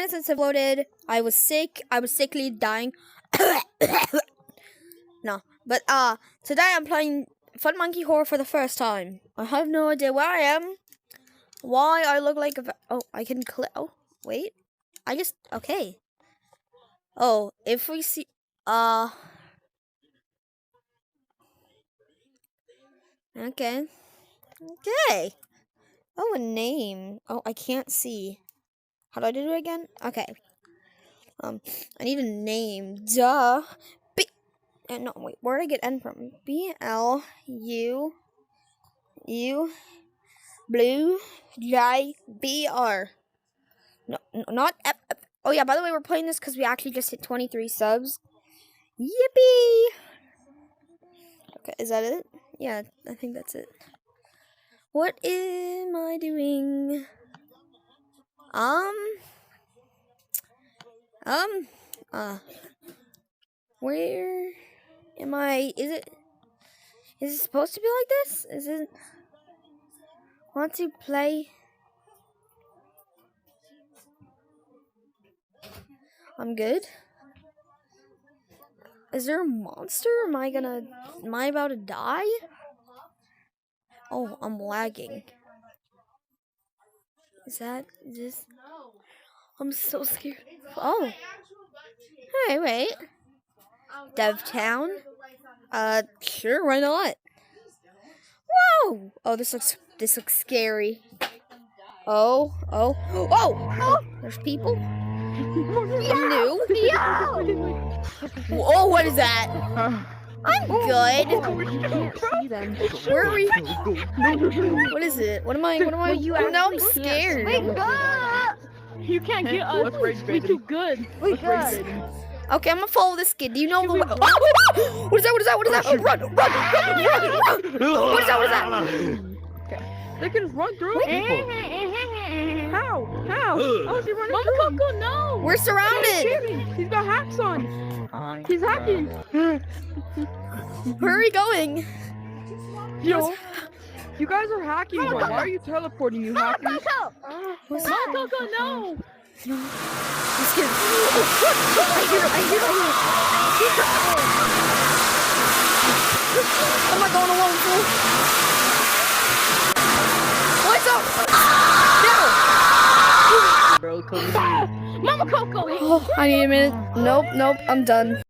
minutes since it loaded. I was sick. I was sickly dying. No, but today I'm playing Fun Monkey Horror for the first time. I have no idea where I am. Why I look like a... Oh, I can click... Oh, wait. Okay. Oh, if we see... Okay. Okay. Oh, a name. Oh, I can't see. How do I do it again? Okay. I need a name. Duh. No, wait. Where did I get N from? B-L-U... Blue J-B-R. No, not F. Oh yeah, by the way, we're playing this because we actually just hit 23 subs. Yippee! Okay, is that it? Yeah, I think that's it. What am I doing? Where am I? Is it supposed to be like this? Is it? Want to play? I'm good. Is there a monster? Am I about to die? Oh, I'm lagging. Is this? I'm so scared. Oh. Hey, wait. DevTown? Sure, why not? Whoa! Oh, this looks scary. Oh! There's people? New? Whoa, what is that? I'm good. Where are we? What is it? What am I? No, I'm scared. You can't get us. We're too good. Okay, I'm gonna follow this kid. Do you know the way? What is that? Run! What is that? Okay. They can run through it. How? Oh, is he running Mama through? Coco, no! We're surrounded. He's got hacks on. He's hacking. Where are we going? Yo, you guys are hacking. Why are you teleporting, you hackers? Mama Coco, no! This kid. I hear him. I'm not going alone, fool. What's up? No! Bro, Mama Coco! Oh, I need a minute. Nope, I'm done.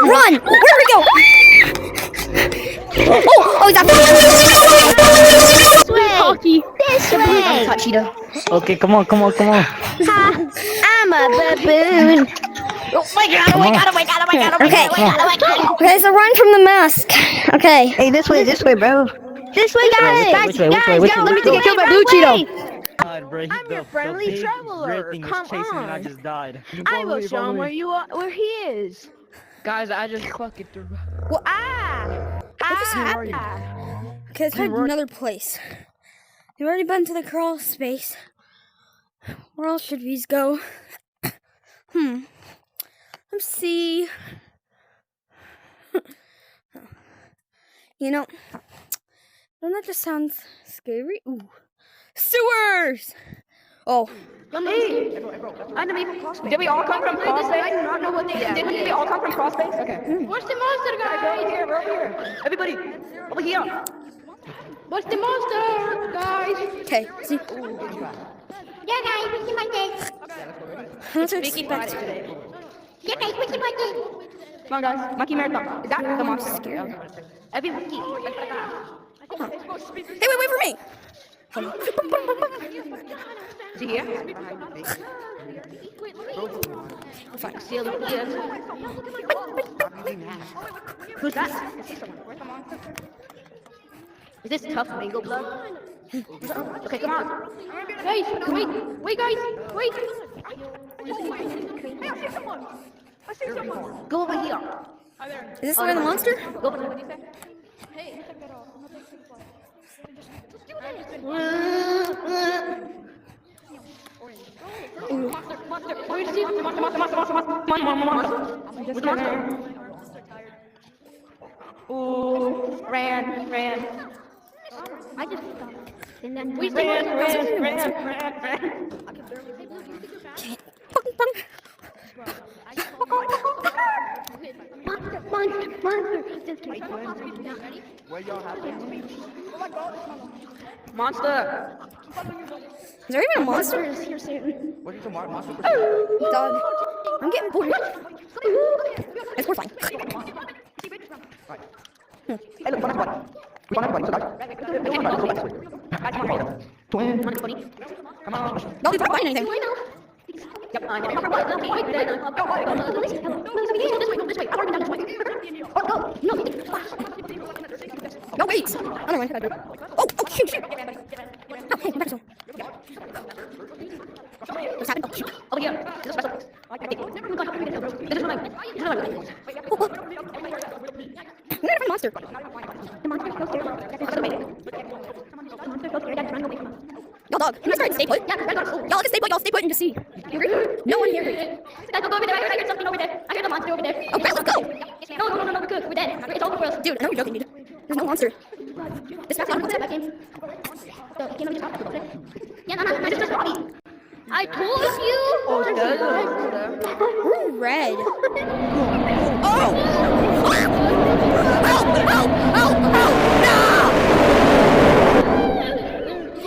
Run! Where do we go? Oh, he's up there. This way. Cheetah. Okay, come on. Ha, I'm a baboon. Oh my god. Okay. Okay, so run from the mask. Okay. Hey, this way, bro. This way, guys. Which way? Let me get killed by Blue Cheeto. God, bro, I'm your friendly traveler. Come chasing me and I on. just died. I will show him where he is. Guys, I just fucking threw. Well, What just happened? Okay, let's find another place. We've already been to the crawl space. Where else should we go? Let's see. You know, doesn't that just sound scary? Ooh. Sewers! Oh. hey, did we all come from Crossbase? I do not know what they did. Did we all come from Crossbase? Okay. What's the monster, guys? Over here. Everybody, over here. What's the monster, guys? Okay, see. Yeah, guys, what's the monster? What to expect? Yeah, guys, what's the monster? Come on, guys. Monkey Marathon. Is that the monster? Scared. Everybody. Hey, wait for me! Is he here? Fine. Seal the ears. Who's that? Is this tough mango blood? Okay, come on. Guys, wait, guys, wait. Go over here. Is this the way of the monster? Go over here. Ooh, ran. I just stopped. And then Ran. Monster. Just kidding. Monster. Is there even a monster? Is here soon. Dog. I'm getting bored. It's horrifying. Don't stop buying anything. Yep, I'm No, wait. I don't know what I do. Oh, shoot. Oh, hey, back so. What's happened? Oh, shoot. over here. This is special. This is mine. I'm gonna find a monster. The monster's so scared. Y'all dog, can I start stay put? Y'all just stay put and just see. You agree? No one here. Guys, go over there. I heard something over there. I heard a monster over there. Oh, great, let's go. No, we're good. We're dead. It's over for us. Dude, I know you're joking, dude. There's no monster. This fast not a I came. So it came over the top. Yeah, no, my sister's Robbie. I told you. We're red. Oh! No!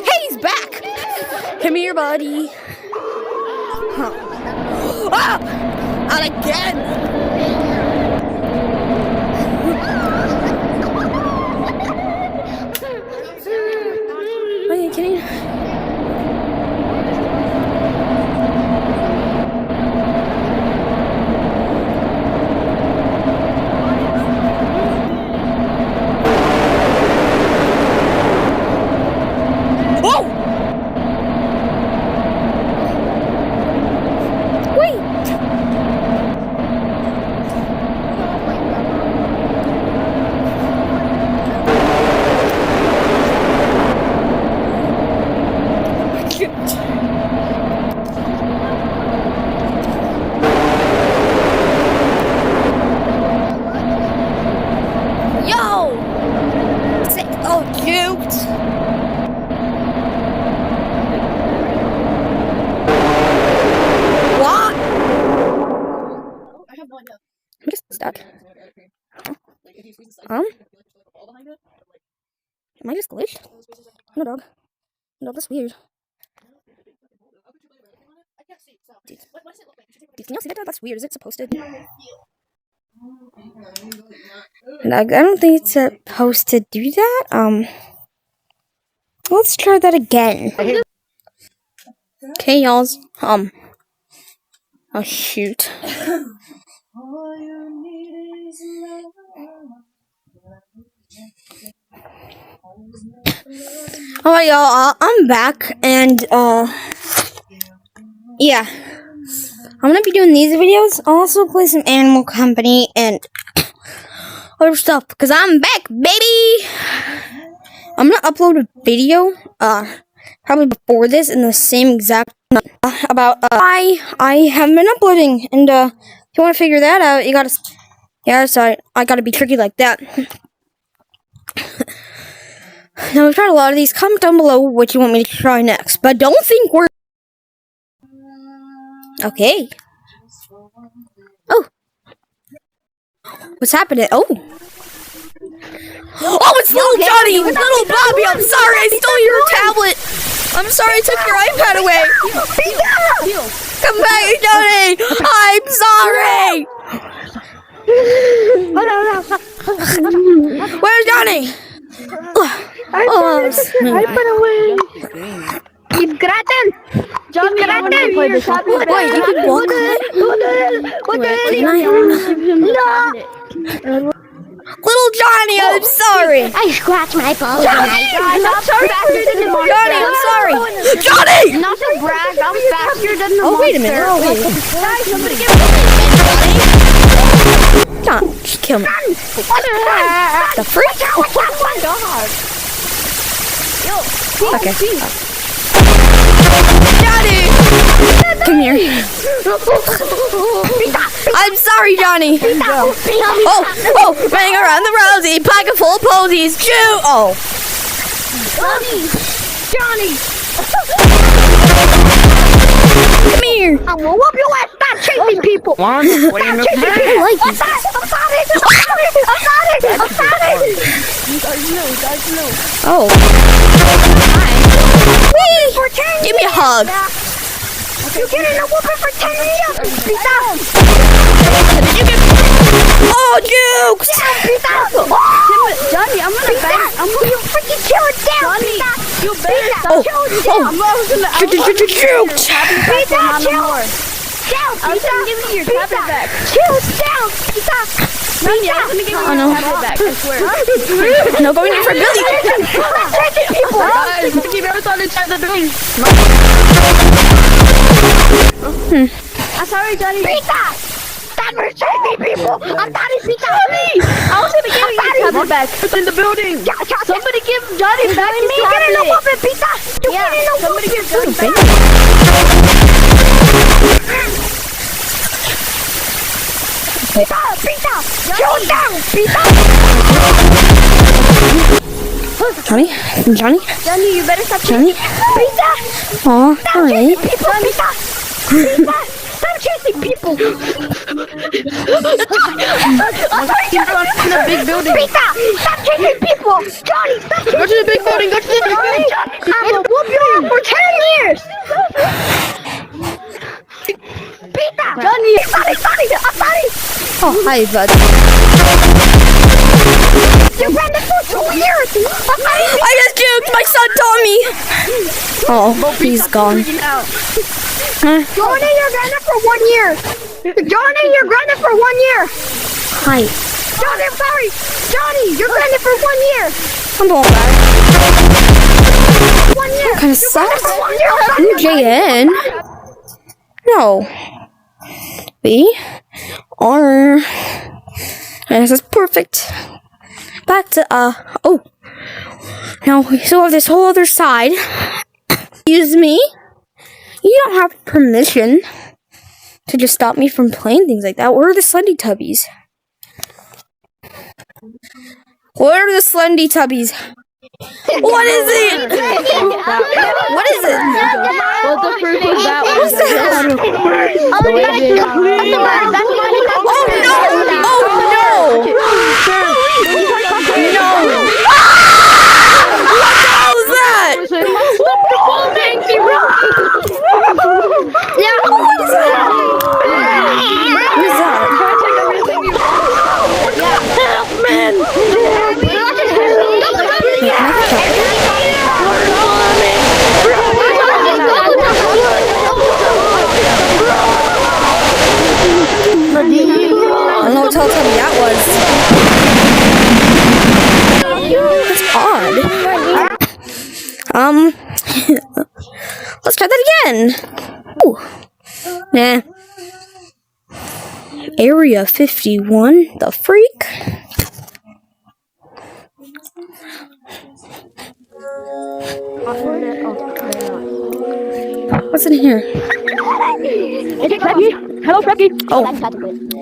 Hey, he's back! Come here, buddy. Huh. Ah! Out again! Are you kidding? I'm just stuck. Am I just glitched? No, dog. No, that's weird. Dude, can y'all see that? That's weird. Is it supposed to? I don't think it's supposed to do that. Let's try that again. Okay, y'all's. Oh, shoot. Alright, y'all, I'm back, and, yeah. I'm gonna be doing these videos. I'll also play some Animal Company and other stuff, because I'm back, baby! I'm gonna upload a video, probably before this, in the same exact about, I haven't been uploading, and, if you want to figure that out, you gotta, yeah, sorry, I gotta be tricky like that. Now, we've tried a lot of these. Comment down below what you want me to try next. But don't think we're... Okay. Oh. What's happening? Oh. Oh, it's little Johnny! Little Bobby! I'm sorry, I stole your tablet! I'm sorry I took your iPad away! Come back, Johnny! I'm sorry! Where's Johnny? I put away. He's gratin. John gratin. Wait, you can walk away? What the hell? Can I? No. Little Johnny, I'm sorry. I scratched my balls. Johnny, I'm faster than the monster. Johnny, I'm sorry. Johnny! Not to brag, I'm faster than the Oh, monster. wait a minute. Oh, wait. Guys, somebody give John, just kill me. The freak? Oh my god. Okay. Johnny! Come here. I'm sorry, Johnny. Oh, running around the rosy, pocket full of posies. Chew! Oh. Johnny. Come here. I'm gonna whoop your ass. Stop chasing people. Come on, what are you looking I at? like you. I'm sorry. Oh. Whee! Give me a hug. You're getting a whooping for 10 years. Peace out. Oh, jukes! Peace out. Johnny, I'm gonna bang. I'm gonna you freaking chill it down. Johnny, you better Oh, chill it down. I'm gonna Jukes! Peace out, chill. Chill, peace out. Give me your tablet back. Chill down. Peace out. Johnny, I'm gonna give you your tablet back. I swear. No going in for Billy. People. Guys, keep everyone inside the building. I'm sorry, Johnny. Pizza! Stop chasing people! I'm sorry, Pizza! I was gonna give you your tablet back. It's in the building. Somebody give Johnny back his tablet. You're getting a whooping, Pizza! You're getting a whooping! Somebody give Johnny back. Pizza! Pizza! Chill down, Pizza! Johnny? Johnny? Johnny, you better stop Johnny? Pizza! Aw, alright. People, Pizza! Pizza! Stop chasing people! Keep on in the big building. Pizza! Stop chasing people! Johnny, stop chasing Go to the big building. Go to the big building. I will whoop you up for 10 years! Pizza! Johnny! I'm sorry! Oh, hi, bud. You ran this for 2 years! I just juked my son Tommy. Oh, he's gone. Johnny, you're grounded for 1 year! Johnny, you're grounded for 1 year! Hi. Johnny, I'm sorry! Johnny, you're grounded for 1 year! I'm going back. 1 year! Kind of sucks. For 1 year! I'm JN. No. B. R. This is perfect. Back to, oh. Now, we still have this whole other side. Excuse me? You don't have permission to just stop me from playing things like that. Where are the Slendy Tubbies? Where are the Slendy Tubbies? What is it? What is it? What the fruit is that? What is that? Oh no! No! What the hell is that? What is I don't know what Teletubby that was. That's odd. Let's try that again. Ooh. Nah. Area 51, the freak. What's in here? Is it Freddy? Hello, Freddy. Oh,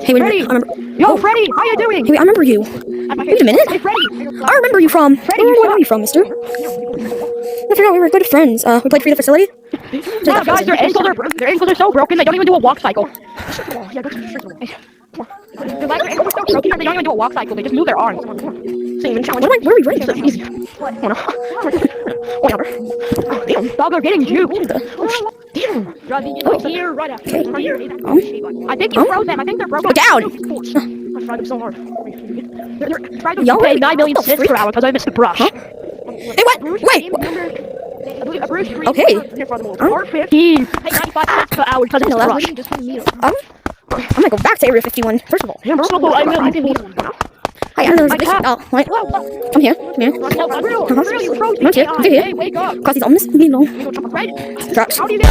hey, wait a Freddy. minute. I remember. Yo, Freddy, how you doing? Hey, wait, I remember you. Wait a minute. Hey, Freddy. I remember you from. Where are you from, mister? I forgot we were good friends. We played Free the Facility. Yeah, guys, their ankles are so broken they don't even do a walk cycle. Their legs and ankles are so broken they don't even do a walk cycle. They just move their arms. Same challenge. Where are we running? So easy. Whatever. Damn, dog are getting juked. Damn. Here, right after. I think you froze them. I think they're broken. Down. I tried them so hard. They're trying to Y'all pay ready? 9 million What the cents per freak? hour because I missed the brush. Hey, what? Wait. Okay. Part 15. Pay 95 cents per hour because it's the brush. I'm gonna go back to Area 51, first of all. I Hi, hello. Oh, what? Come here. Come here. Come here. Come here. Hey, wake up. Cross these arms. You know. Right. Drops. How do you get